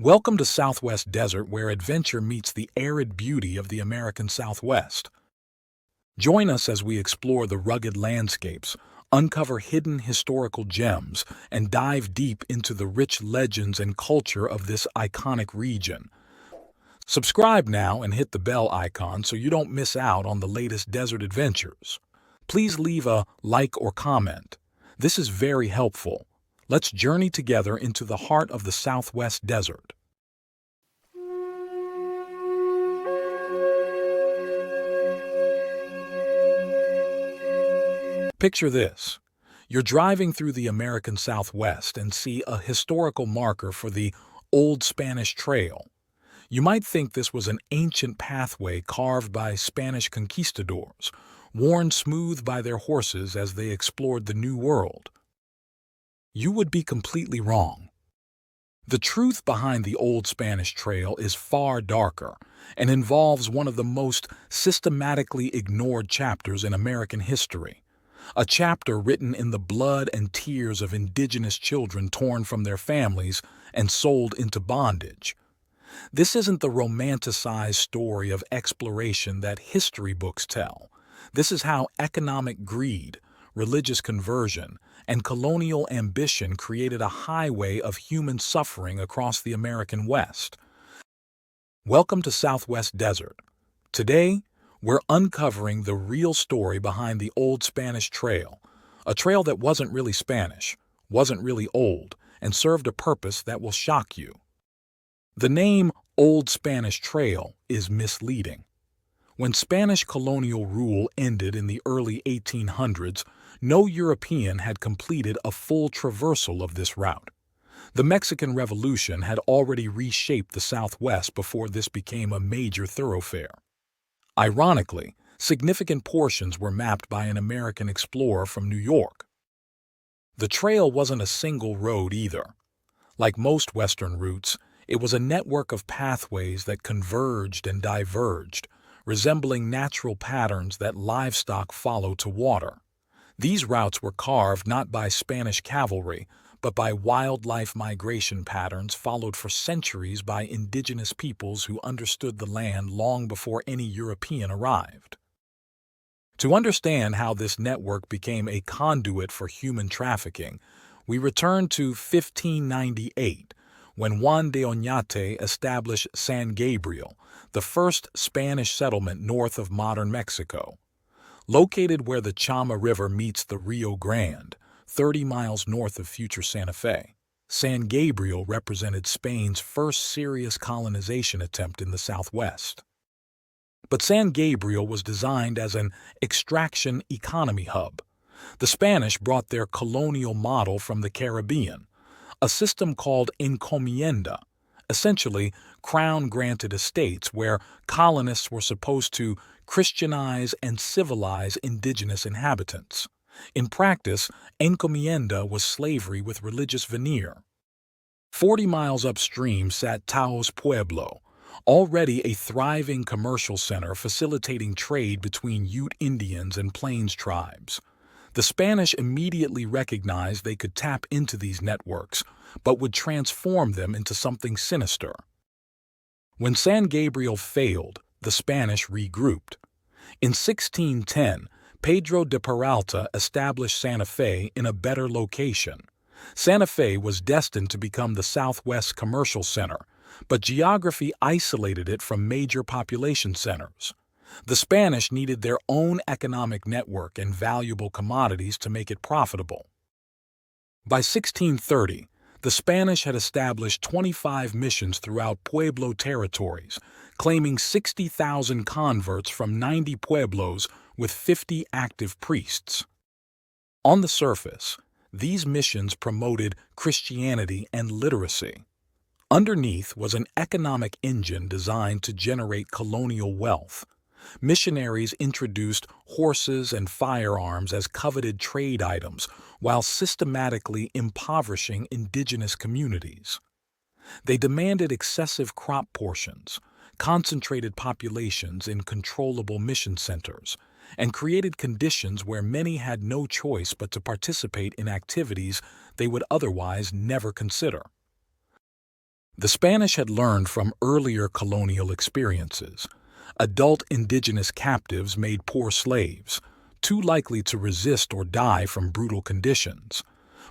Welcome to Southwest Desert, where adventure meets the arid beauty of the American Southwest. Join us as we explore the rugged landscapes, uncover hidden historical gems, and dive deep into the rich legends and culture of this iconic region. Subscribe now and hit the bell icon so you don't miss out on the latest desert adventures. Please leave a like or comment. This is very helpful. Let's journey together into the heart of the Southwest Desert. Picture this. You're driving through the American Southwest and see a historical marker for the Old Spanish Trail. You might think this was an ancient pathway carved by Spanish conquistadors, worn smooth by their horses as they explored the New World. You would be completely wrong. The truth behind the Old Spanish Trail is far darker and involves one of the most systematically ignored chapters in American history. A chapter written in the blood and tears of indigenous children torn from their families and sold into bondage. This isn't the romanticized story of exploration that history books tell. This is how economic greed, religious conversion, and colonial ambition created a highway of human suffering across the American West. Welcome to Southwest Desert. Today, we're uncovering the real story behind the Old Spanish Trail, a trail that wasn't really Spanish, wasn't really old, and served a purpose that will shock you. The name Old Spanish Trail is misleading. When Spanish colonial rule ended in the early 1800s, no European had completed a full traversal of this route. The Mexican Revolution had already reshaped the Southwest before this became a major thoroughfare. Ironically, significant portions were mapped by an American explorer from New York. The trail wasn't a single road either. Like most Western routes, it was a network of pathways that converged and diverged, resembling natural patterns that livestock follow to water. These routes were carved not by Spanish cavalry, but by wildlife migration patterns followed for centuries by indigenous peoples who understood the land long before any European arrived. To understand how this network became a conduit for human trafficking, we return to 1598, when Juan de Oñate established San Gabriel, the first Spanish settlement north of modern Mexico. Located where the Chama River meets the Rio Grande, 30 miles north of future Santa Fe, San Gabriel represented Spain's first serious colonization attempt in the Southwest. But San Gabriel was designed as an extraction economy hub. The Spanish brought their colonial model from the Caribbean, a system called encomienda, essentially crown-granted estates where colonists were supposed to Christianize and civilize indigenous inhabitants. In practice, encomienda was slavery with religious veneer. 40 miles upstream sat Taos Pueblo, already a thriving commercial center facilitating trade between Ute Indians and Plains tribes. The Spanish immediately recognized they could tap into these networks, but would transform them into something sinister. When San Gabriel failed, the Spanish regrouped. In 1610, Pedro de Peralta established Santa Fe in a better location. Santa Fe was destined to become the Southwest commercial center, but geography isolated it from major population centers. The Spanish needed their own economic network and valuable commodities to make it profitable. By 1630, the Spanish had established 25 missions throughout Pueblo territories, claiming 60,000 converts from 90 pueblos with 50 active priests. On the surface, these missions promoted Christianity and literacy. Underneath was an economic engine designed to generate colonial wealth. Missionaries introduced horses and firearms as coveted trade items while systematically impoverishing indigenous communities. They demanded excessive crop portions, concentrated populations in controllable mission centers, and created conditions where many had no choice but to participate in activities they would otherwise never consider. The Spanish had learned from earlier colonial experiences. Adult indigenous captives made poor slaves, too likely to resist or die from brutal conditions.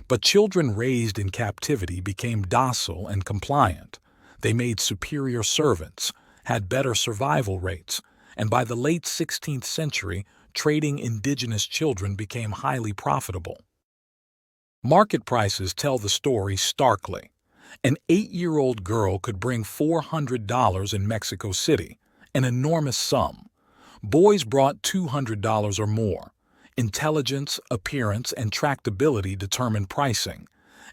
But children raised in captivity became docile and compliant. They made superior servants, had better survival rates, and by the late 16th century, trading indigenous children became highly profitable. Market prices tell the story starkly. An 8-year-old girl could bring $400 in Mexico City, an enormous sum. Boys brought $200 or more. Intelligence, appearance, and tractability determined pricing,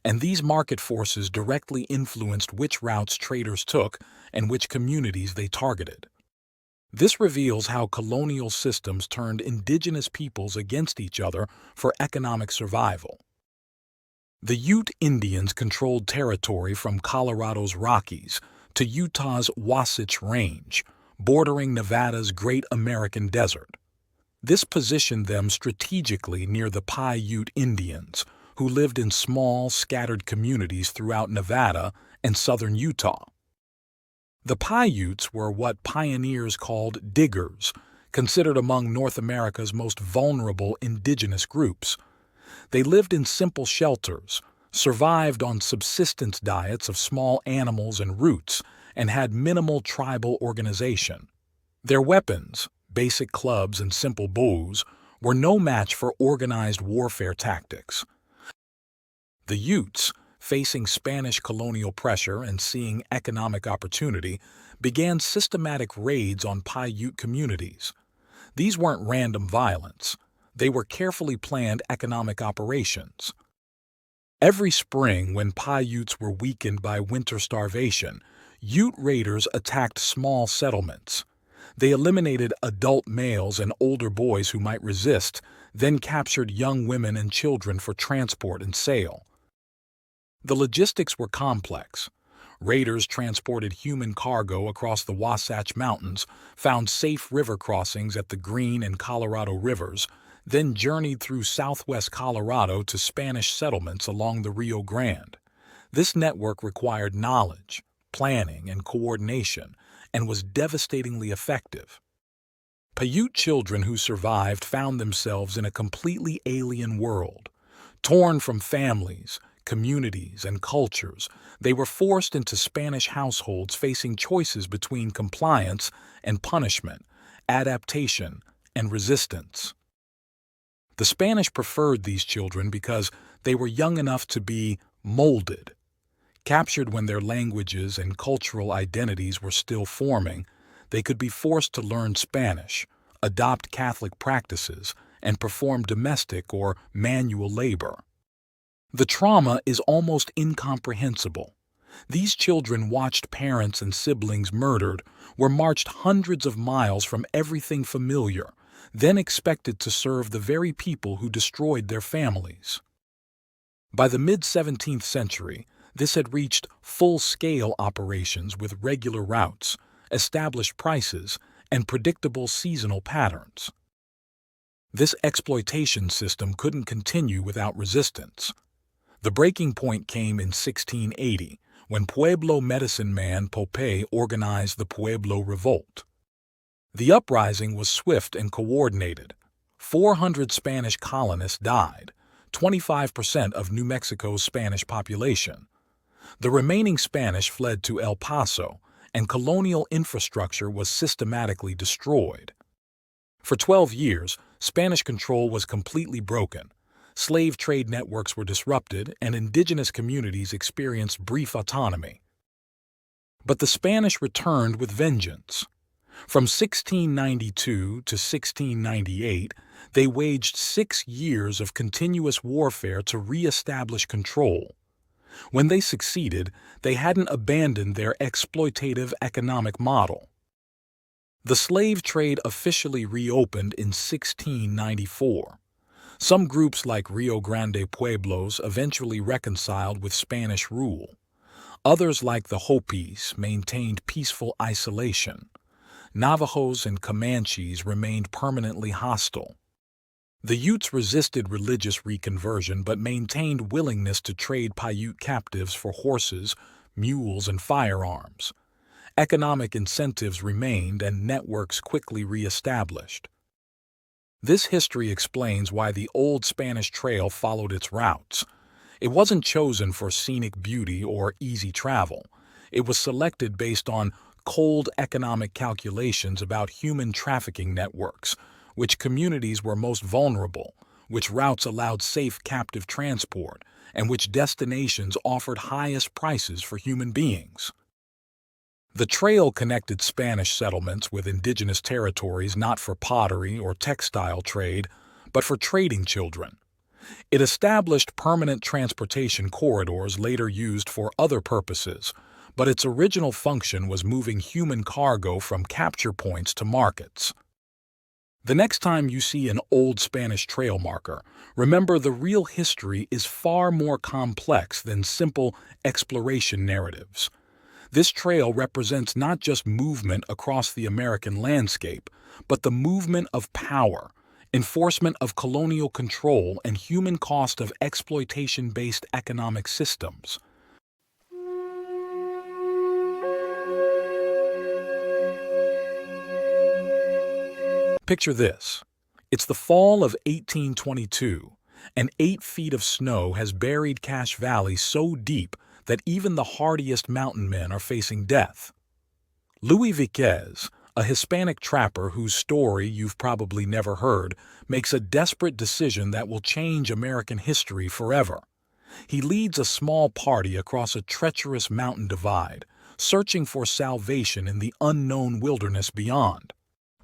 and these market forces directly influenced which routes traders took and which communities they targeted. This reveals how colonial systems turned indigenous peoples against each other for economic survival. The Ute Indians controlled territory from Colorado's Rockies to Utah's Wasatch Range, bordering Nevada's Great American Desert. This positioned them strategically near the Paiute Indians, who lived in small, scattered communities throughout Nevada and southern Utah. The Paiutes were what pioneers called diggers, considered among North America's most vulnerable indigenous groups. They lived in simple shelters, survived on subsistence diets of small animals and roots, and had minimal tribal organization. Their weapons, basic clubs and simple bows, were no match for organized warfare tactics. The Utes, facing Spanish colonial pressure and seeing economic opportunity, began systematic raids on Paiute communities. These weren't random violence. They were carefully planned economic operations. Every spring, when Paiutes were weakened by winter starvation, Ute raiders attacked small settlements. They eliminated adult males and older boys who might resist, then captured young women and children for transport and sale. The logistics were complex. Raiders transported human cargo across the Wasatch Mountains, found safe river crossings at the Green and Colorado rivers, then journeyed through southwest Colorado to Spanish settlements along the Rio Grande. This network required knowledge, planning, and coordination, and was devastatingly effective. Paiute children who survived found themselves in a completely alien world. Torn from families, communities, and cultures, they were forced into Spanish households facing choices between compliance and punishment, adaptation and resistance. The Spanish preferred these children because they were young enough to be molded. Captured when their languages and cultural identities were still forming, they could be forced to learn Spanish, adopt Catholic practices, and perform domestic or manual labor. The trauma is almost incomprehensible. These children watched parents and siblings murdered, were marched hundreds of miles from everything familiar, then expected to serve the very people who destroyed their families. By the mid-17th century, this had reached full-scale operations with regular routes, established prices, and predictable seasonal patterns. This exploitation system couldn't continue without resistance. The breaking point came in 1680, when Pueblo medicine man Pope organized the Pueblo Revolt. The uprising was swift and coordinated. 400 Spanish colonists died, 25% of New Mexico's Spanish population. The remaining Spanish fled to El Paso, and colonial infrastructure was systematically destroyed. For 12 years, Spanish control was completely broken. Slave trade networks were disrupted, and indigenous communities experienced brief autonomy. But the Spanish returned with vengeance. From 1692 to 1698, they waged 6 years of continuous warfare to re-establish control. When they succeeded, they hadn't abandoned their exploitative economic model. The slave trade officially reopened in 1694. Some groups like Rio Grande Pueblos eventually reconciled with Spanish rule. Others like the Hopis maintained peaceful isolation. Navajos and Comanches remained permanently hostile. The Utes resisted religious reconversion but maintained willingness to trade Paiute captives for horses, mules, and firearms. Economic incentives remained and networks quickly re-established. This history explains why the old Spanish Trail followed its routes. It wasn't chosen for scenic beauty or easy travel. It was selected based on cold economic calculations about human trafficking networks, which communities were most vulnerable, which routes allowed safe captive transport, and which destinations offered highest prices for human beings. The trail connected Spanish settlements with indigenous territories not for pottery or textile trade, but for trading children. It established permanent transportation corridors later used for other purposes, but its original function was moving human cargo from capture points to markets. The next time you see an old Spanish trail marker, remember the real history is far more complex than simple exploration narratives. This trail represents not just movement across the American landscape, but the movement of power, enforcement of colonial control, and human cost of exploitation-based economic systems. Picture this. It's the fall of 1822, and 8 feet of snow has buried Cache Valley so deep that even the hardiest mountain men are facing death. Luis Viquez, a Hispanic trapper whose story you've probably never heard, makes a desperate decision that will change American history forever. He leads a small party across a treacherous mountain divide, searching for salvation in the unknown wilderness beyond.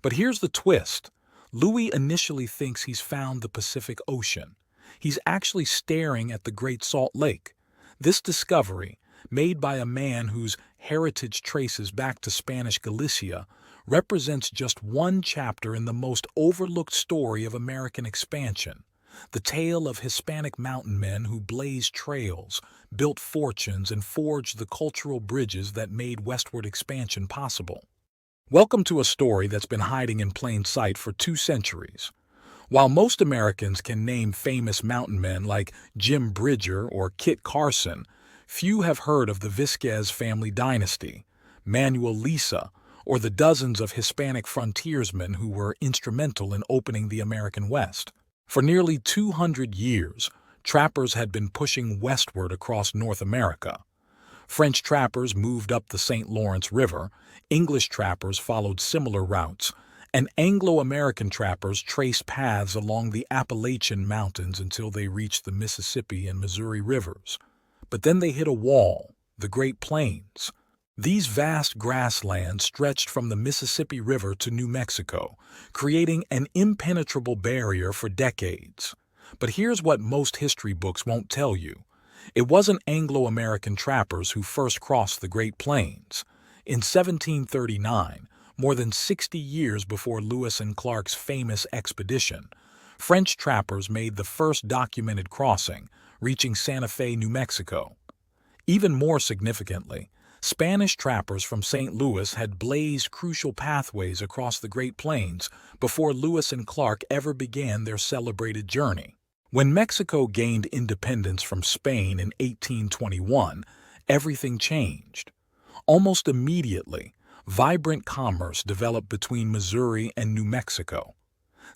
But here's the twist. Louis initially thinks he's found the Pacific Ocean. He's actually staring at the Great Salt Lake. This discovery, made by a man whose heritage traces back to Spanish Galicia, represents just one chapter in the most overlooked story of American expansion, the tale of Hispanic mountain men who blazed trails, built fortunes, and forged the cultural bridges that made westward expansion possible. Welcome to a story that's been hiding in plain sight for 2 centuries. While most Americans can name famous mountain men like Jim Bridger or Kit Carson, few have heard of the Viquez family dynasty, Manuel Lisa, or the dozens of Hispanic frontiersmen who were instrumental in opening the American West. For nearly 200 years, trappers had been pushing westward across North America. French trappers moved up the St. Lawrence River, English trappers followed similar routes, and Anglo-American trappers traced paths along the Appalachian Mountains until they reached the Mississippi and Missouri rivers. But then they hit a wall, the Great Plains. These vast grasslands stretched from the Mississippi River to New Mexico, creating an impenetrable barrier for decades. But here's what most history books won't tell you. It wasn't Anglo-American trappers who first crossed the Great Plains. In 1739, more than 60 years before Lewis and Clark's famous expedition, French trappers made the first documented crossing, reaching Santa Fe, New Mexico. Even more significantly, Spanish trappers from St. Louis had blazed crucial pathways across the Great Plains before Lewis and Clark ever began their celebrated journey. When Mexico gained independence from Spain in 1821, everything changed. Almost immediately, vibrant commerce developed between Missouri and New Mexico.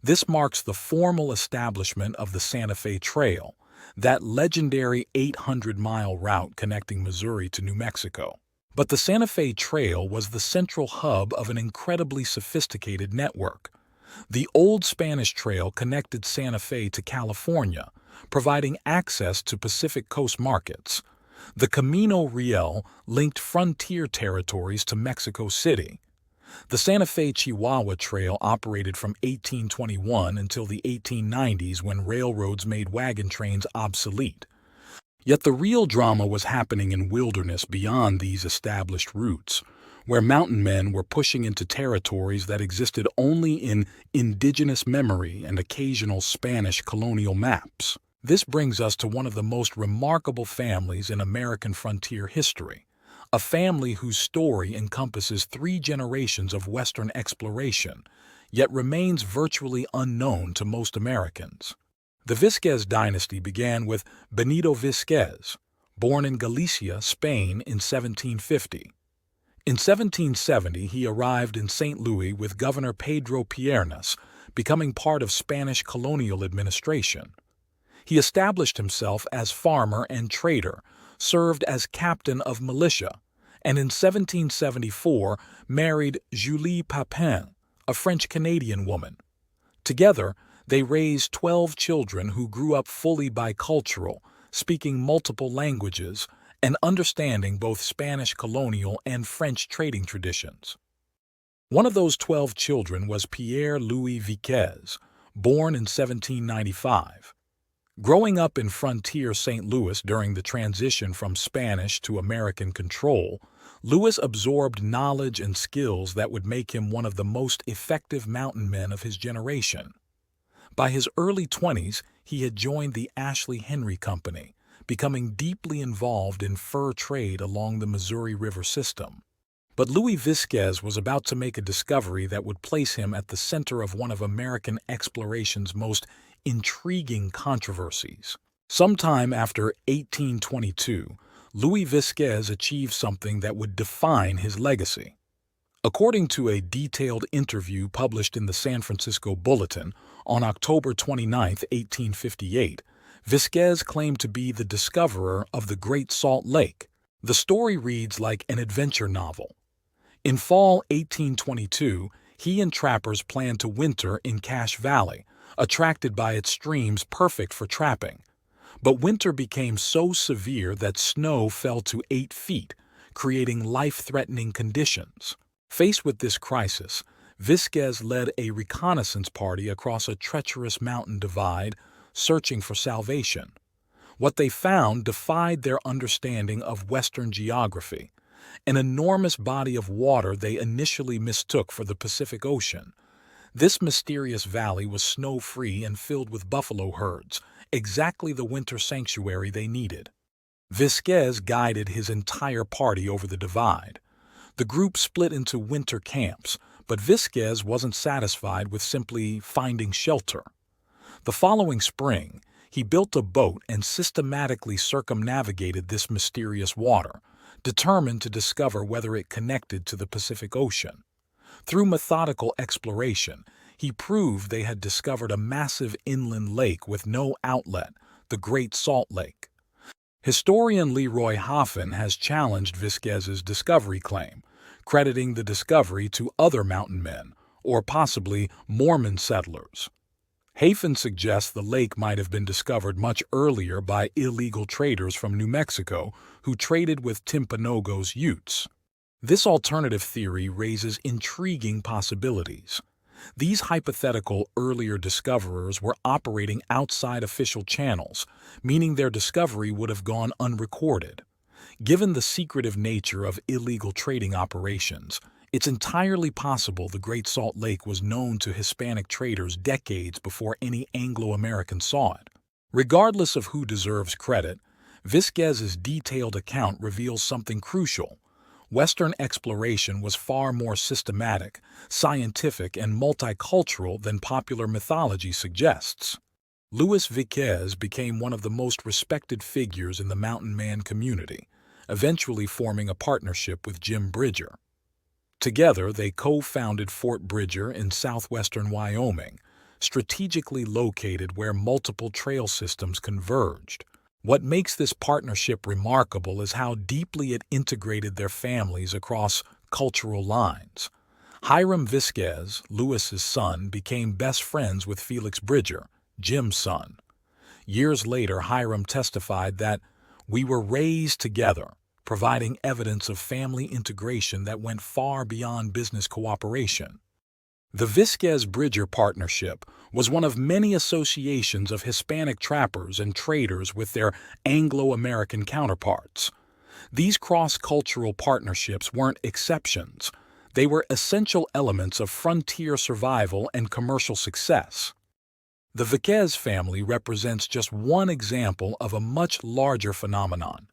This marks the formal establishment of the Santa Fe Trail, that legendary 800-mile route connecting Missouri to New Mexico. But the Santa Fe Trail was the central hub of an incredibly sophisticated network. The old Spanish Trail connected Santa Fe to California, providing access to Pacific Coast markets. The Camino Real linked frontier territories to Mexico City. The Santa Fe Chihuahua Trail operated from 1821 until the 1890s when railroads made wagon trains obsolete. Yet the real drama was happening in wilderness beyond these established routes, where mountain men were pushing into territories that existed only in indigenous memory and occasional Spanish colonial maps. This brings us to one of the most remarkable families in American frontier history, a family whose story encompasses 3 generations of Western exploration, yet remains virtually unknown to most Americans. The Viquez dynasty began with Benito Viquez, born in Galicia, Spain in 1750. In 1770, he arrived in St. Louis with Governor Pedro Piernas, becoming part of Spanish colonial administration. He established himself as farmer and trader, served as captain of militia, and in 1774 married Julie Papin, a French-Canadian woman. Together, they raised 12 children who grew up fully bicultural, speaking multiple languages, and understanding both Spanish colonial and French trading traditions. One of those 12 children was Pierre-Louis Viquez, born in 1795. Growing up in frontier St. Louis during the transition from Spanish to American control, Louis absorbed knowledge and skills that would make him one of the most effective mountain men of his generation. By his early 20s, he had joined the Ashley Henry Company, becoming deeply involved in fur trade along the Missouri River system. But Louis Viquez was about to make a discovery that would place him at the center of one of American exploration's most intriguing controversies. Sometime after 1822, Louis Viquez achieved something that would define his legacy. According to a detailed interview published in the San Francisco Bulletin on October 29, 1858, Viquez claimed to be the discoverer of the Great Salt Lake. The story reads like an adventure novel. In fall 1822, he and trappers planned to winter in Cache Valley, attracted by its streams perfect for trapping. But winter became so severe that snow fell to 8 feet, creating life-threatening conditions. Faced with this crisis, Viquez led a reconnaissance party across a treacherous mountain divide, searching for salvation. What they found defied their understanding of Western geography, an enormous body of water they initially mistook for the Pacific Ocean. This mysterious valley was snow-free and filled with buffalo herds, exactly the winter sanctuary they needed. Viquez guided his entire party over the divide. The group split into winter camps, but Viquez wasn't satisfied with simply finding shelter. The following spring, he built a boat and systematically circumnavigated this mysterious water, determined to discover whether it connected to the Pacific Ocean. Through methodical exploration, he proved they had discovered a massive inland lake with no outlet, the Great Salt Lake. Historian Leroy Hoffman has challenged Viquez's discovery claim, crediting the discovery to other mountain men, or possibly Mormon settlers. Hafen suggests the lake might have been discovered much earlier by illegal traders from New Mexico who traded with Timpanogos Utes. This alternative theory raises intriguing possibilities. These hypothetical earlier discoverers were operating outside official channels, meaning their discovery would have gone unrecorded. Given the secretive nature of illegal trading operations, it's entirely possible the Great Salt Lake was known to Hispanic traders decades before any Anglo-American saw it. Regardless of who deserves credit, Viquez's detailed account reveals something crucial. Western exploration was far more systematic, scientific, and multicultural than popular mythology suggests. Louis Viquez became one of the most respected figures in the mountain man community, eventually forming a partnership with Jim Bridger. Together, they co-founded Fort Bridger in southwestern Wyoming, strategically located where multiple trail systems converged. What makes this partnership remarkable is how deeply it integrated their families across cultural lines. Hiram Viquez, Louis's son, became best friends with Felix Bridger, Jim's son. Years later, Hiram testified that, "We were raised together," providing evidence of family integration that went far beyond business cooperation. The Viquez-Bridger partnership was one of many associations of Hispanic trappers and traders with their Anglo-American counterparts. These cross-cultural partnerships weren't exceptions. They were essential elements of frontier survival and commercial success. The Viquez family represents just one example of a much larger phenomenon.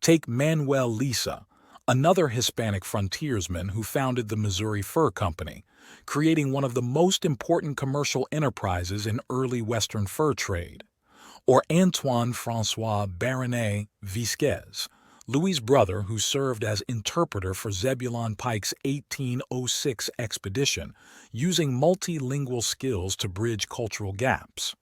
Take Manuel Lisa, another Hispanic frontiersman who founded the Missouri Fur Company, creating one of the most important commercial enterprises in early Western fur trade. Or Antoine Francois Baronet Visquez, Louis's brother who served as interpreter for Zebulon Pike's 1806 expedition, using multilingual skills to bridge cultural gaps.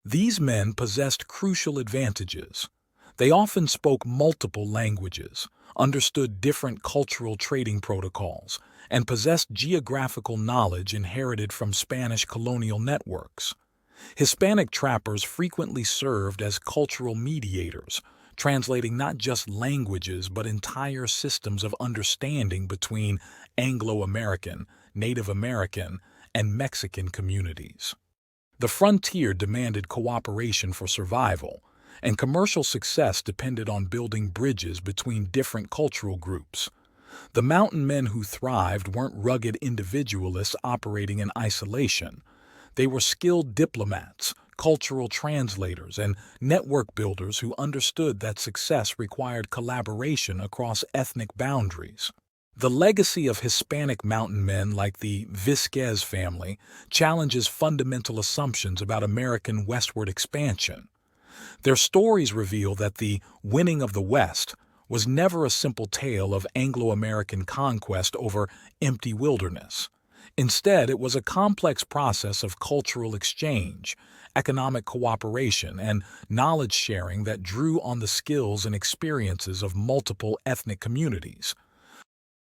These men possessed crucial advantages. They often spoke multiple languages, understood different cultural trading protocols, and possessed geographical knowledge inherited from Spanish colonial networks. Hispanic trappers frequently served as cultural mediators, translating not just languages but entire systems of understanding between Anglo-American, Native American, and Mexican communities. The frontier demanded cooperation for survival, and commercial success depended on building bridges between different cultural groups. The mountain men who thrived weren't rugged individualists operating in isolation. They were skilled diplomats, cultural translators, and network builders who understood that success required collaboration across ethnic boundaries. The legacy of Hispanic mountain men like the Visquez family challenges fundamental assumptions about American westward expansion. Their stories reveal that the winning of the West was never a simple tale of Anglo-American conquest over empty wilderness. Instead, it was a complex process of cultural exchange, economic cooperation, and knowledge sharing that drew on the skills and experiences of multiple ethnic communities.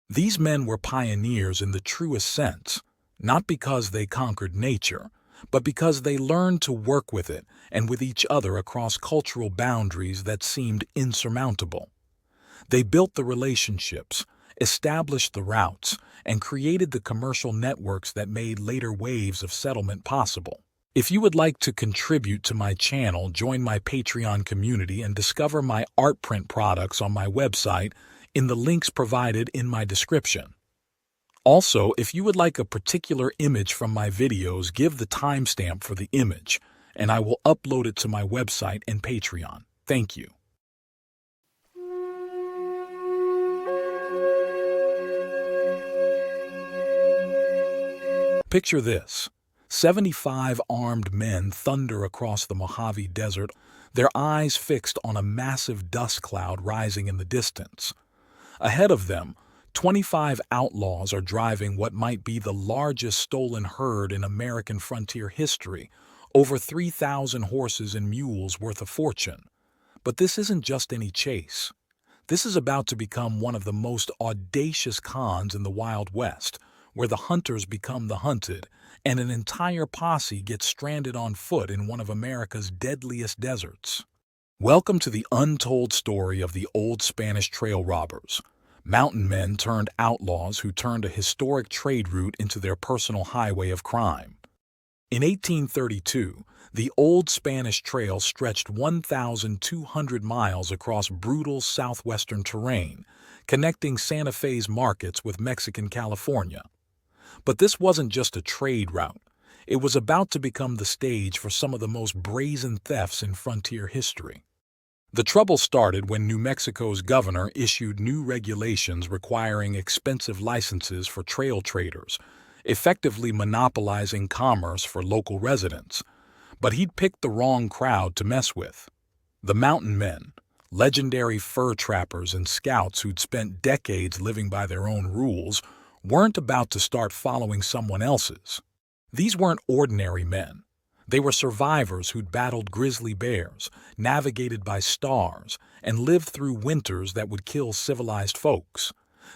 These men were pioneers in the truest sense, not because they conquered nature, but because they learned to work with it and with each other across cultural boundaries that seemed insurmountable. They built the relationships, established the routes, and created the commercial networks that made later waves of settlement possible. If you would like to contribute to my channel, join my Patreon community and discover my art print products on my website in the links provided in my description. Also, if you would like a particular image from my videos, give the timestamp for the image, and I will upload it to my website and Patreon. Thank you. Picture this. 75 armed men thunder across the Mojave Desert, their eyes fixed on a massive dust cloud rising in the distance. Ahead of them, 25 outlaws are driving what might be the largest stolen herd in American frontier history, over 3,000 horses and mules worth a fortune. But this isn't just any chase. This is about to become one of the most audacious cons in the Wild West, where the hunters become the hunted, and an entire posse gets stranded on foot in one of America's deadliest deserts. Welcome to the untold story of the old Spanish trail robbers, mountain men turned outlaws who turned a historic trade route into their personal highway of crime. In 1832, the old Spanish Trail stretched 1,200 miles across brutal southwestern terrain, connecting Santa Fe's markets with Mexican California. But this wasn't just a trade route. It was about to become the stage for some of the most brazen thefts in frontier history. The trouble started when New Mexico's governor issued new regulations requiring expensive licenses for trail traders, effectively monopolizing commerce for local residents. But he'd picked the wrong crowd to mess with. The mountain men, legendary fur trappers and scouts who'd spent decades living by their own rules, weren't about to start following someone else's. These weren't ordinary men. They were survivors who'd battled grizzly bears, navigated by stars, and lived through winters that would kill civilized folks.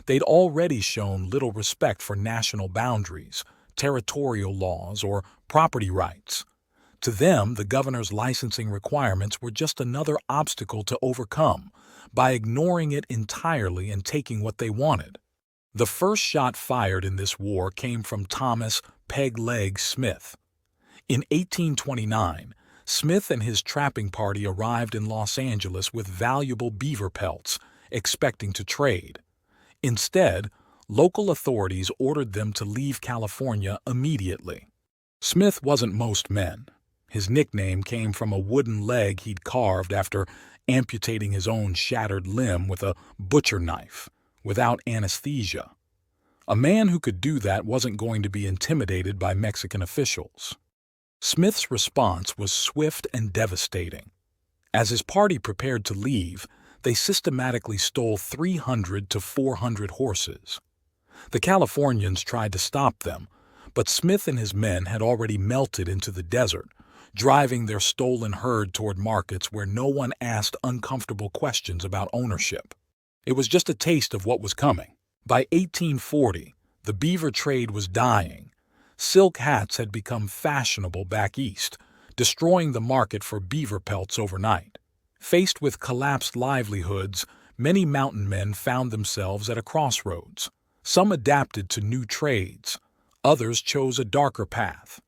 They'd already shown little respect for national boundaries, territorial laws, or property rights. To them, the governor's licensing requirements were just another obstacle to overcome by ignoring it entirely and taking what they wanted. The first shot fired in this war came from Thomas "Peg Leg" Smith. In 1829, Smith and his trapping party arrived in Los Angeles with valuable beaver pelts, expecting to trade. Instead, local authorities ordered them to leave California immediately. Smith wasn't most men. His nickname came from a wooden leg he'd carved after amputating his own shattered limb with a butcher knife, without anesthesia. A man who could do that wasn't going to be intimidated by Mexican officials. Smith's response was swift and devastating. As his party prepared to leave, they systematically stole 300 to 400 horses. The Californians tried to stop them, but Smith and his men had already melted into the desert, driving their stolen herd toward markets where no one asked uncomfortable questions about ownership. It was just a taste of what was coming. By 1840, the beaver trade was dying. Silk hats had become fashionable back east, destroying the market for beaver pelts overnight. Faced with collapsed livelihoods, many mountain men found themselves at a crossroads. Some adapted to new trades, others chose a darker path.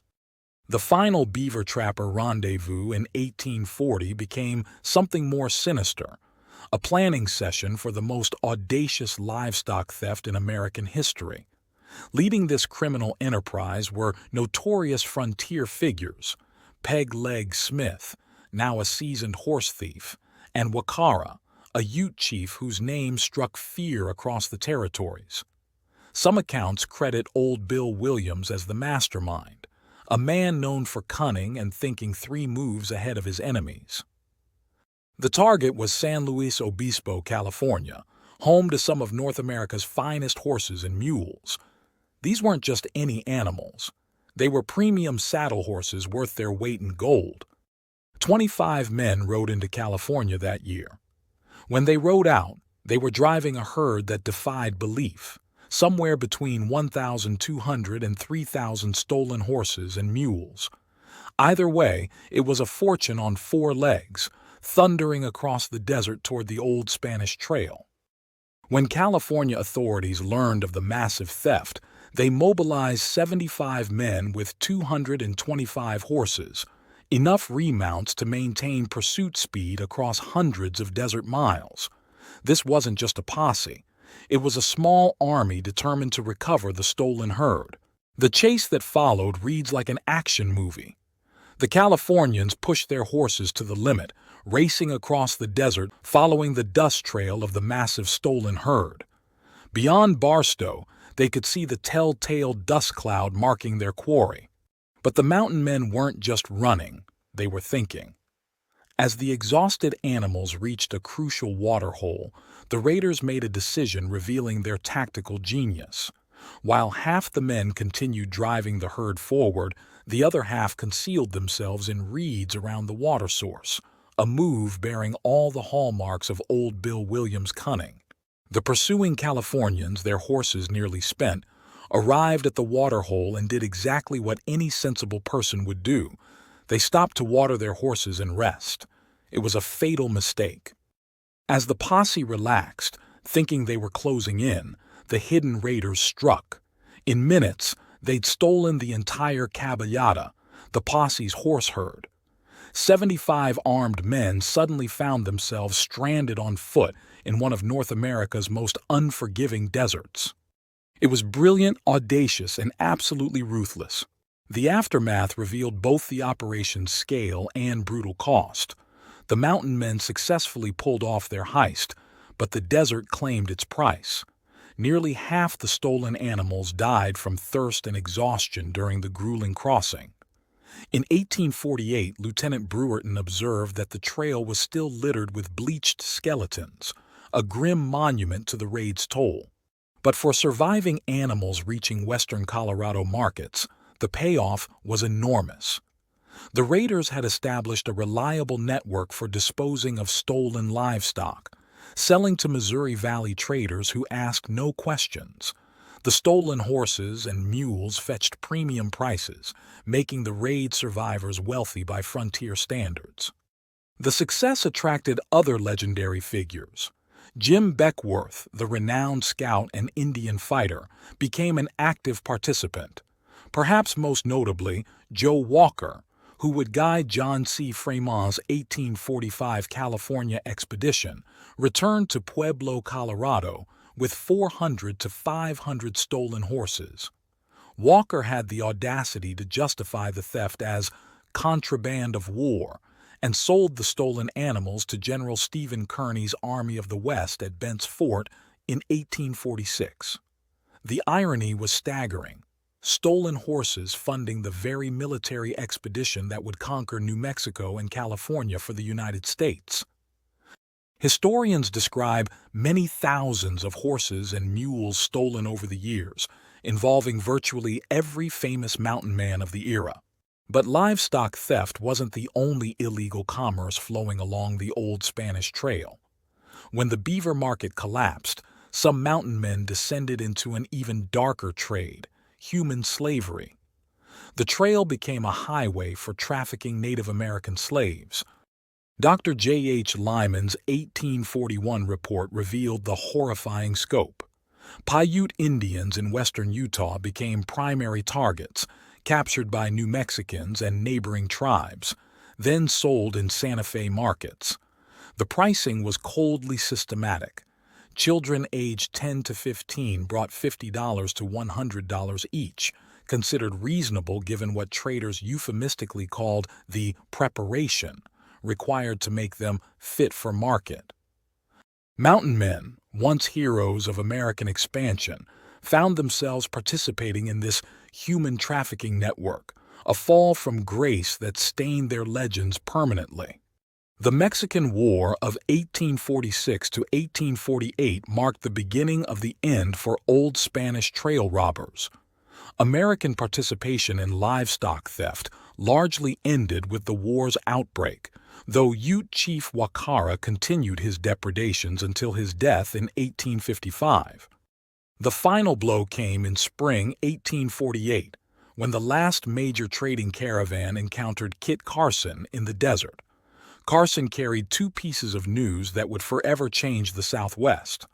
The final beaver trapper rendezvous in 1840 became something more sinister, a planning session for the most audacious livestock theft in American history. Leading this criminal enterprise were notorious frontier figures, Peg Leg Smith, now a seasoned horse thief, and Wakara, a Ute chief whose name struck fear across the territories. Some accounts credit Old Bill Williams as the mastermind, a man known for cunning and thinking 3 moves ahead of his enemies. The target was San Luis Obispo, California, home to some of North America's finest horses and mules. These weren't just any animals. They were premium saddle horses worth their weight in gold. 25 men rode into California that year. When they rode out, they were driving a herd that defied belief, somewhere between 1,200 and 3,000 stolen horses and mules. Either way, it was a fortune on 4 legs, thundering across the desert toward the old Spanish Trail. When California authorities learned of the massive theft, they mobilized 75 men with 225 horses, enough remounts to maintain pursuit speed across hundreds of desert miles. This wasn't just a posse. It was a small army determined to recover the stolen herd. The chase that followed reads like an action movie. The Californians pushed their horses to the limit, racing across the desert following the dust trail of the massive stolen herd. Beyond Barstow, they could see the telltale dust cloud marking their quarry. But the mountain men weren't just running, they were thinking. As the exhausted animals reached a crucial waterhole, the raiders made a decision revealing their tactical genius. While half the men continued driving the herd forward, the other half concealed themselves in reeds around the water source, a move bearing all the hallmarks of Old Bill Williams' cunning. The pursuing Californians, their horses nearly spent, arrived at the waterhole and did exactly what any sensible person would do. They stopped to water their horses and rest. It was a fatal mistake. As the posse relaxed, thinking they were closing in, the hidden raiders struck. In minutes, they'd stolen the entire caballada, the posse's horse herd. 75 armed men suddenly found themselves stranded on foot in one of North America's most unforgiving deserts. It was brilliant, audacious, and absolutely ruthless. The aftermath revealed both the operation's scale and brutal cost. The mountain men successfully pulled off their heist, but the desert claimed its price. Nearly half the stolen animals died from thirst and exhaustion during the grueling crossing. In 1848, Lieutenant Brewerton observed that the trail was still littered with bleached skeletons, a grim monument to the raid's toll. But for surviving animals reaching western Colorado markets, the payoff was enormous. The raiders had established a reliable network for disposing of stolen livestock, selling to Missouri Valley traders who asked no questions. The stolen horses and mules fetched premium prices, making the raid survivors wealthy by frontier standards. The success attracted other legendary figures. Jim Beckwourth, the renowned scout and Indian fighter, became an active participant. Perhaps most notably, Joe Walker, who would guide John C. Fremont's 1845 California expedition, returned to Pueblo, Colorado, with 400 to 500 stolen horses. Walker had the audacity to justify the theft as contraband of war and sold the stolen animals to General Stephen Kearny's Army of the West at Bent's Fort in 1846. The irony was staggering. stolen horses funding the very military expedition that would conquer New Mexico and California for the United States. Historians describe many thousands of horses and mules stolen over the years, involving virtually every famous mountain man of the era. But livestock theft wasn't the only illegal commerce flowing along the old Spanish Trail. When the beaver market collapsed, some mountain men descended into an even darker trade, human slavery. The trail became a highway for trafficking Native American slaves. Dr. J. H. Lyman's 1841 report revealed the horrifying scope. Paiute Indians in western Utah became primary targets, captured by New Mexicans and neighboring tribes, then sold in Santa Fe markets. The pricing was coldly systematic. Children aged 10 to 15 brought $50 to $100 each, considered reasonable given what traders euphemistically called the preparation required to make them fit for market. Mountain men, once heroes of American expansion, found themselves participating in this human trafficking network, a fall from grace that stained their legends permanently. The Mexican War of 1846 to 1848 marked the beginning of the end for old Spanish trail robbers. American participation in livestock theft largely ended with the war's outbreak, though Ute Chief Wakara continued his depredations until his death in 1855. The final blow came in spring 1848, when the last major trading caravan encountered Kit Carson in the desert. Carson carried two pieces of news that would forever change the Southwest.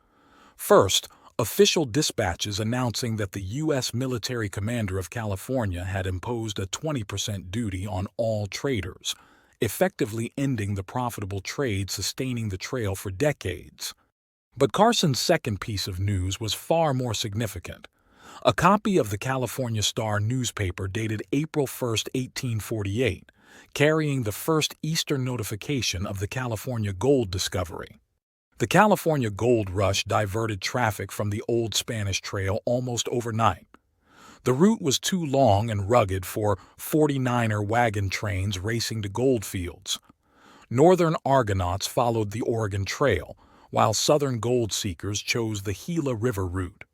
First, official dispatches announcing that the U.S. military commander of California had imposed a 20% duty on all traders, effectively ending the profitable trade sustaining the trail for decades. But Carson's second piece of news was far more significant. A copy of the California Star newspaper dated April 1, 1848, carrying the first Eastern notification of the California gold discovery. The California gold rush diverted traffic from the old Spanish Trail almost overnight. The route was too long and rugged for 49er wagon trains racing to gold fields. Northern Argonauts followed the Oregon Trail, while southern gold seekers chose the Gila River route.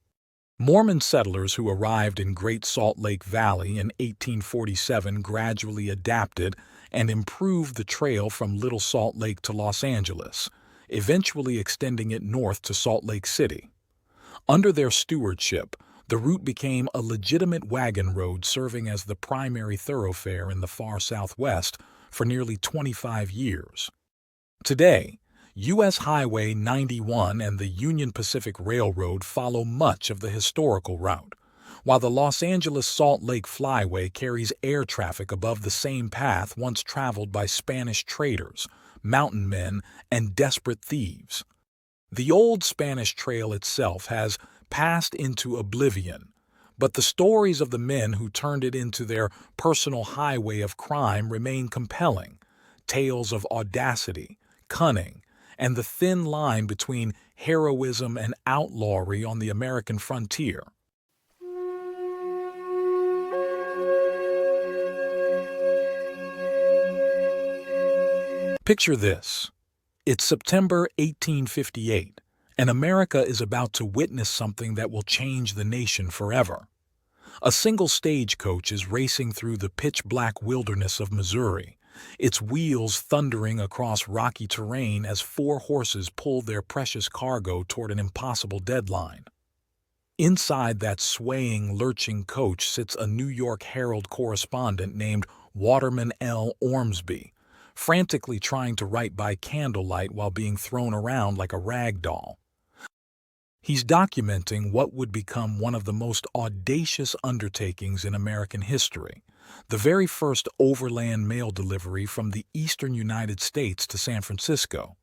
Mormon settlers who arrived in Great Salt Lake Valley in 1847 gradually adapted and improved the trail from Little Salt Lake to Los Angeles, eventually extending it north to Salt Lake City. Under their stewardship, the route became a legitimate wagon road serving as the primary thoroughfare in the far Southwest for nearly 25 years. Today, U.S. Highway 91 and the Union Pacific Railroad follow much of the historical route, while the Los Angeles-Salt Lake Flyway carries air traffic above the same path once traveled by Spanish traders, mountain men, and desperate thieves. The old Spanish Trail itself has passed into oblivion, but the stories of the men who turned it into their personal highway of crime remain compelling, tales of audacity, cunning, and the thin line between heroism and outlawry on the American frontier. Picture this. It's September 1858, and America is about to witness something that will change the nation forever. A single stagecoach is racing through the pitch-black wilderness of Missouri, its wheels thundering across rocky terrain as four horses pull their precious cargo toward an impossible deadline. Inside that swaying, lurching coach sits a New York Herald correspondent named Waterman L. Ormsby, frantically trying to write by candlelight while being thrown around like a rag doll. He's documenting what would become one of the most audacious undertakings in American history, the very first overland mail delivery from the eastern United States to San Francisco.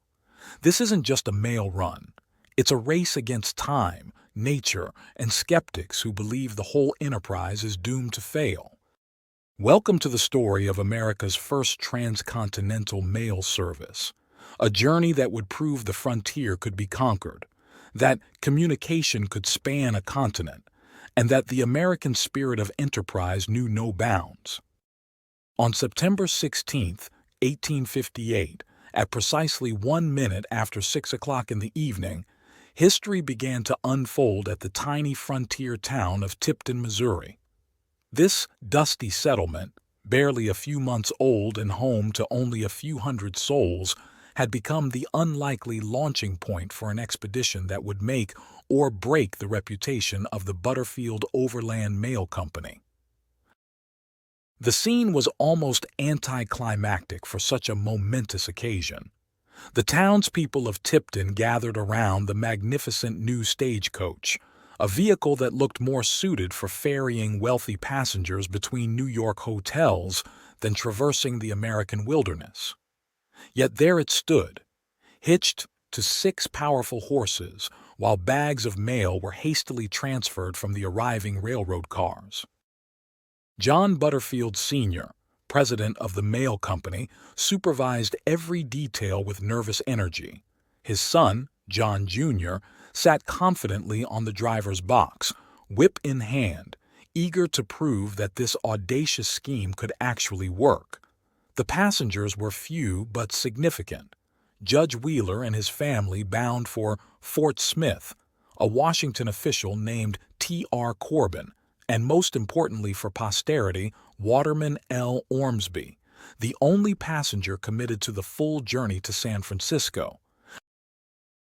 This isn't just a mail run. It's a race against time, nature, and skeptics who believe the whole enterprise is doomed to fail. Welcome to the story of America's first transcontinental mail service, a journey that would prove the frontier could be conquered, that communication could span a continent, and that the American spirit of enterprise knew no bounds. On September 16, 1858, at precisely 1 minute after 6 o'clock in the evening, history began to unfold at the tiny frontier town of Tipton, Missouri. This dusty settlement, barely a few months old and home to only a few hundred souls, had become the unlikely launching point for an expedition that would make or break the reputation of the Butterfield Overland Mail Company. The scene was almost anticlimactic for such a momentous occasion. The townspeople of Tipton gathered around the magnificent new stagecoach, a vehicle that looked more suited for ferrying wealthy passengers between New York hotels than traversing the American wilderness. Yet there it stood, hitched to 6 powerful horses, while bags of mail were hastily transferred from the arriving railroad cars. John Butterfield Sr., president of the mail company, supervised every detail with nervous energy. His son, John Jr., sat confidently on the driver's box, whip in hand, eager to prove that this audacious scheme could actually work. The passengers were few but significant. Judge Wheeler and his family bound for Fort Smith, a Washington official named T.R. Corbin, and most importantly for posterity, Waterman L. Ormsby, the only passenger committed to the full journey to San Francisco.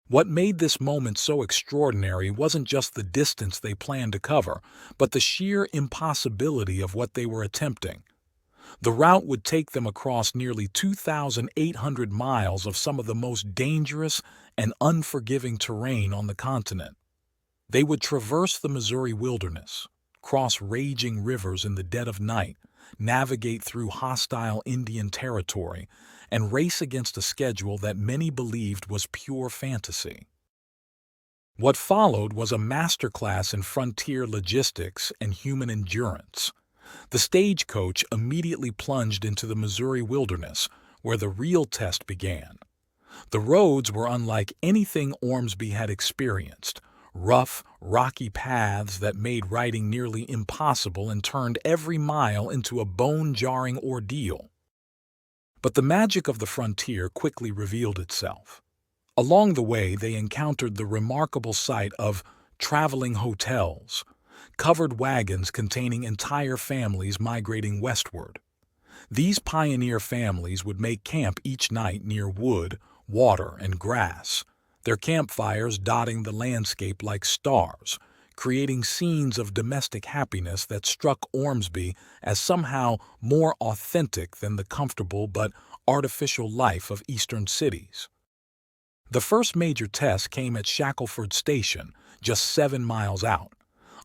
What made this moment so extraordinary wasn't just the distance they planned to cover, but the sheer impossibility of what they were attempting. The route would take them across nearly 2,800 miles of some of the most dangerous and unforgiving terrain on the continent. They would traverse the Missouri wilderness, cross raging rivers in the dead of night, navigate through hostile Indian territory, and race against a schedule that many believed was pure fantasy. What followed was a masterclass in frontier logistics and human endurance. The stagecoach immediately plunged into the Missouri wilderness, where the real test began. The roads were unlike anything Ormsby had experienced. Rough, rocky paths that made riding nearly impossible and turned every mile into a bone-jarring ordeal. But the magic of the frontier quickly revealed itself. Along the way, they encountered the remarkable sight of traveling hotels, covered wagons containing entire families migrating westward. These pioneer families would make camp each night near wood, water, and grass, their campfires dotting the landscape like stars, creating scenes of domestic happiness that struck Ormsby as somehow more authentic than the comfortable but artificial life of eastern cities. The first major test came at Shackelford Station, just 7 miles out.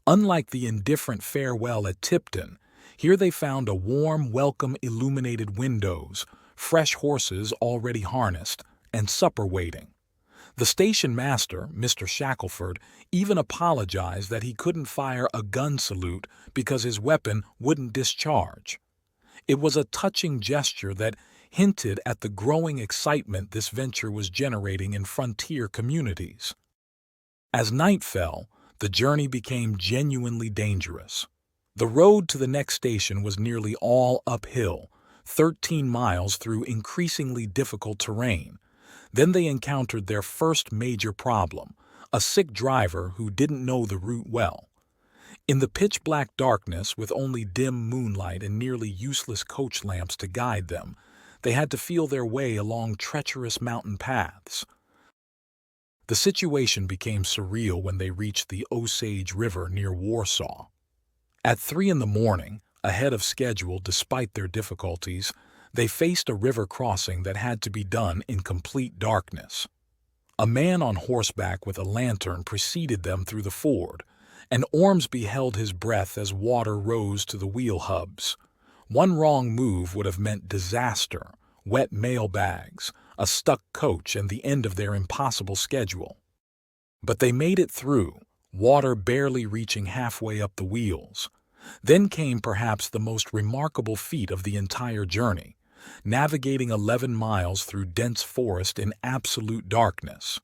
Unlike the indifferent farewell at Tipton, here they found a warm, welcome illuminated windows, fresh horses already harnessed, and supper waiting. The station master, Mr. Shackelford, even apologized that he couldn't fire a gun salute because his weapon wouldn't discharge. It was a touching gesture that hinted at the growing excitement this venture was generating in frontier communities. As night fell, the journey became genuinely dangerous. The road to the next station was nearly all uphill, 13 miles through increasingly difficult terrain. Then they encountered their first major problem, a sick driver who didn't know the route well. In the pitch-black darkness, with only dim moonlight and nearly useless coach lamps to guide them, they had to feel their way along treacherous mountain paths. The situation became surreal when they reached the Osage River near Warsaw. At 3 a.m, ahead of schedule despite their difficulties, they faced a river crossing that had to be done in complete darkness. A man on horseback with a lantern preceded them through the ford, and Ormsby held his breath as water rose to the wheel hubs. One wrong move would have meant disaster, wet mail bags, a stuck coach, and the end of their impossible schedule. But they made it through, water barely reaching halfway up the wheels. Then came perhaps the most remarkable feat of the entire journey, navigating 11 miles through dense forest in absolute darkness.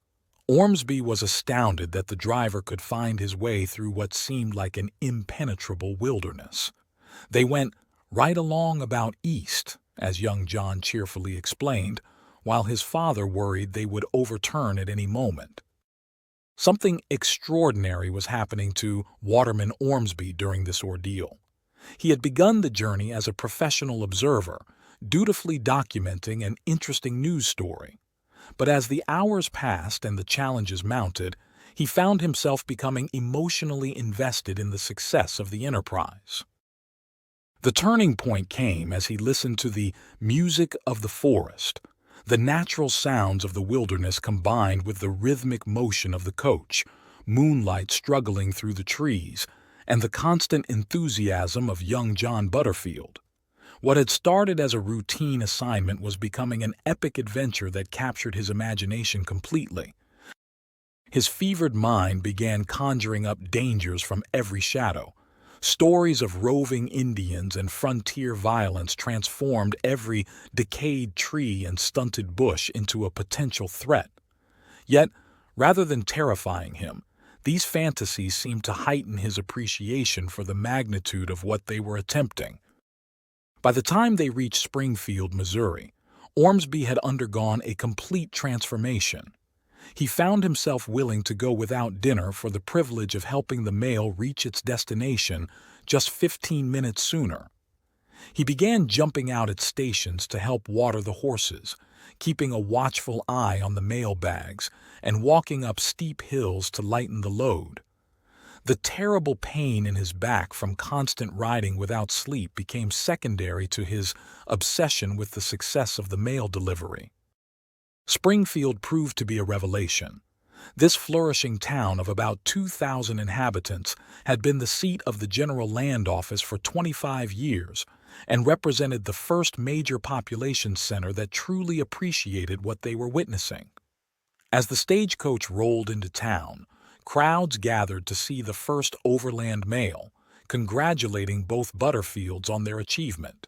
Ormsby was astounded that the driver could find his way through what seemed like an impenetrable wilderness. They went right along about east, as young John cheerfully explained, while his father worried they would overturn at any moment. Something extraordinary was happening to Waterman Ormsby during this ordeal. He had begun the journey as a professional observer, dutifully documenting an interesting news story. But as the hours passed and the challenges mounted, he found himself becoming emotionally invested in the success of the enterprise. The turning point came as he listened to the music of the forest, the natural sounds of the wilderness combined with the rhythmic motion of the coach, moonlight struggling through the trees, and the constant enthusiasm of young John Butterfield. What had started as a routine assignment was becoming an epic adventure that captured his imagination completely. His fevered mind began conjuring up dangers from every shadow. Stories of roving Indians and frontier violence transformed every decayed tree and stunted bush into a potential threat. Yet, rather than terrifying him, these fantasies seemed to heighten his appreciation for the magnitude of what they were attempting. By the time they reached Springfield, Missouri, Ormsby had undergone a complete transformation. He found himself willing to go without dinner for the privilege of helping the mail reach its destination just 15 minutes sooner. He began jumping out at stations to help water the horses, keeping a watchful eye on the mail bags, and walking up steep hills to lighten the load. The terrible pain in his back from constant riding without sleep became secondary to his obsession with the success of the mail delivery. Springfield proved to be a revelation. This flourishing town of about 2,000 inhabitants had been the seat of the General Land Office for 25 years and represented the first major population center that truly appreciated what they were witnessing. As the stagecoach rolled into town, crowds gathered to see the first overland mail, congratulating both Butterfields on their achievement.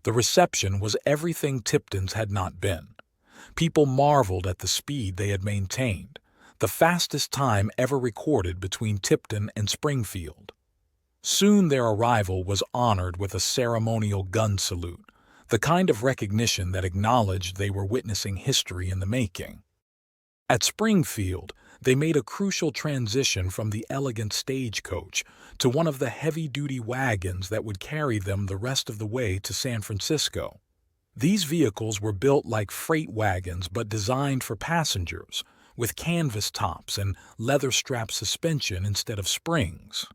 The reception was everything Tipton's had not been. People marveled at the speed they had maintained, the fastest time ever recorded between Tipton and Springfield. Soon their arrival was honored with a ceremonial gun salute, the kind of recognition that acknowledged they were witnessing history in the making. At Springfield, they made a crucial transition from the elegant stagecoach to one of the heavy-duty wagons that would carry them the rest of the way to San Francisco. These vehicles were built like freight wagons but designed for passengers, with canvas tops and leather-strap suspension instead of springs.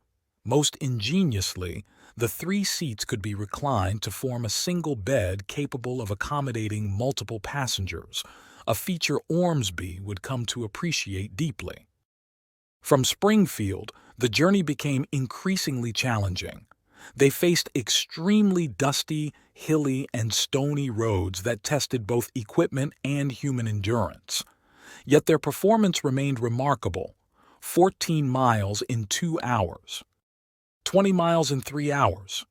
Most ingeniously, the 3 seats could be reclined to form a single bed capable of accommodating multiple passengers, a feature Ormsby would come to appreciate deeply. From Springfield, the journey became increasingly challenging. They faced extremely dusty, hilly, and stony roads that tested both equipment and human endurance. Yet their performance remained remarkable: 14 miles in 2 hours, 20 miles in 3 hours,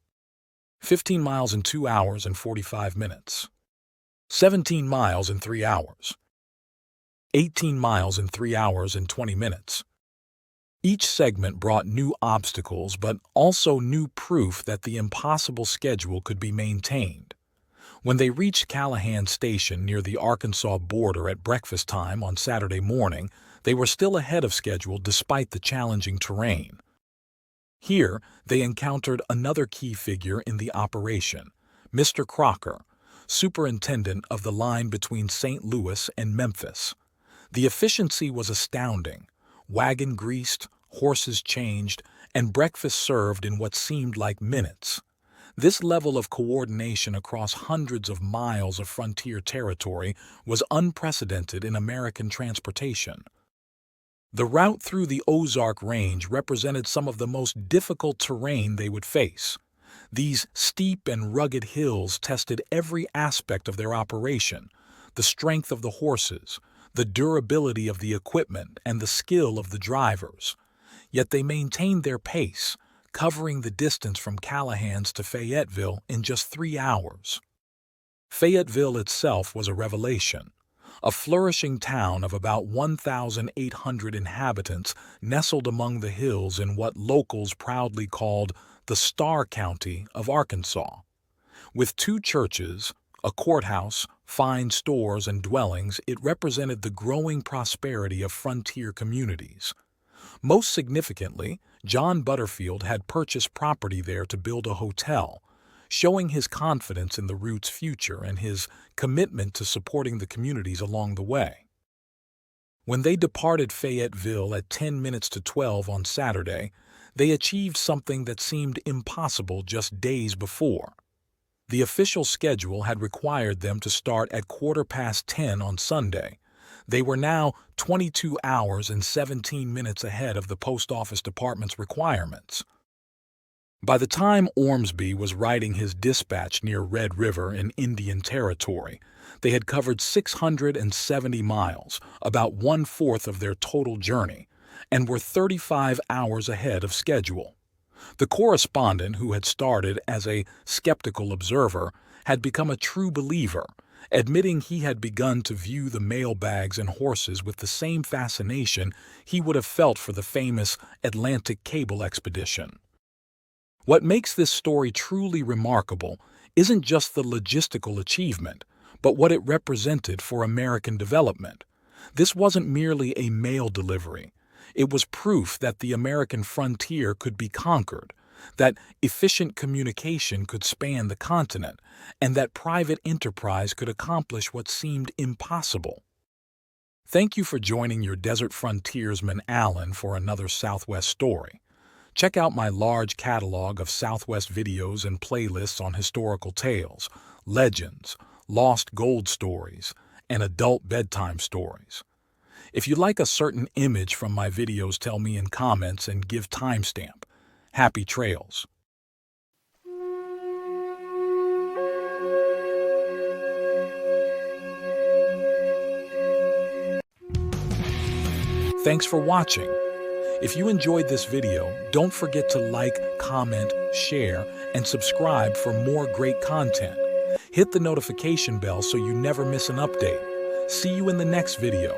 15 miles in 2 hours and 45 minutes, 17 miles in 3 hours, 18 miles in 3 hours and 20 minutes. Each segment brought new obstacles but also new proof that the impossible schedule could be maintained. When they reached Callahan Station near the Arkansas border at breakfast time on Saturday morning, they were still ahead of schedule despite the challenging terrain. Here, they encountered another key figure in the operation, Mr. Crocker, superintendent of the line between St. Louis and Memphis. The efficiency was astounding. Wagon greased, horses changed, and breakfast served in what seemed like minutes. This level of coordination across hundreds of miles of frontier territory was unprecedented in American transportation. The route through the Ozark Range represented some of the most difficult terrain they would face. These steep and rugged hills tested every aspect of their operation: the strength of the horses, the durability of the equipment, and the skill of the drivers. Yet they maintained their pace, covering the distance from Callahan's to Fayetteville in just 3 hours. Fayetteville itself was a revelation. a flourishing town of about 1,800 inhabitants nestled among the hills in what locals proudly called the Star County of Arkansas. With two churches, a courthouse, fine stores, and dwellings, it represented the growing prosperity of frontier communities. Most significantly, John Butterfield had purchased property there to build a hotel, showing his confidence in the route's future and his commitment to supporting the communities along the way. When they departed Fayetteville at 10 minutes to 12 on Saturday, they achieved something that seemed impossible just days before. The official schedule had required them to start at 10:15 on Sunday. They were now 22 hours and 17 minutes ahead of the Post Office Department's requirements. By the time Ormsby was writing his dispatch near Red River in Indian Territory, they had covered 670 miles, about one-fourth of their total journey, and were 35 hours ahead of schedule. The correspondent, who had started as a skeptical observer, had become a true believer, admitting he had begun to view the mailbags and horses with the same fascination he would have felt for the famous Atlantic Cable Expedition. What makes this story truly remarkable isn't just the logistical achievement, but what it represented for American development. This wasn't merely a mail delivery. It was proof that the American frontier could be conquered, that efficient communication could span the continent, and that private enterprise could accomplish what seemed impossible. Thank you for joining your desert frontiersman Alan for another Southwest story. Check out my large catalog of Southwest videos and playlists on historical tales, legends, lost gold stories, and adult bedtime stories. If you like a certain image from my videos, tell me in comments and give timestamp. Happy trails. Thanks for watching. If you enjoyed this video, don't forget to like, comment, share, and subscribe for more great content. Hit the notification bell so you never miss an update. See you in the next video.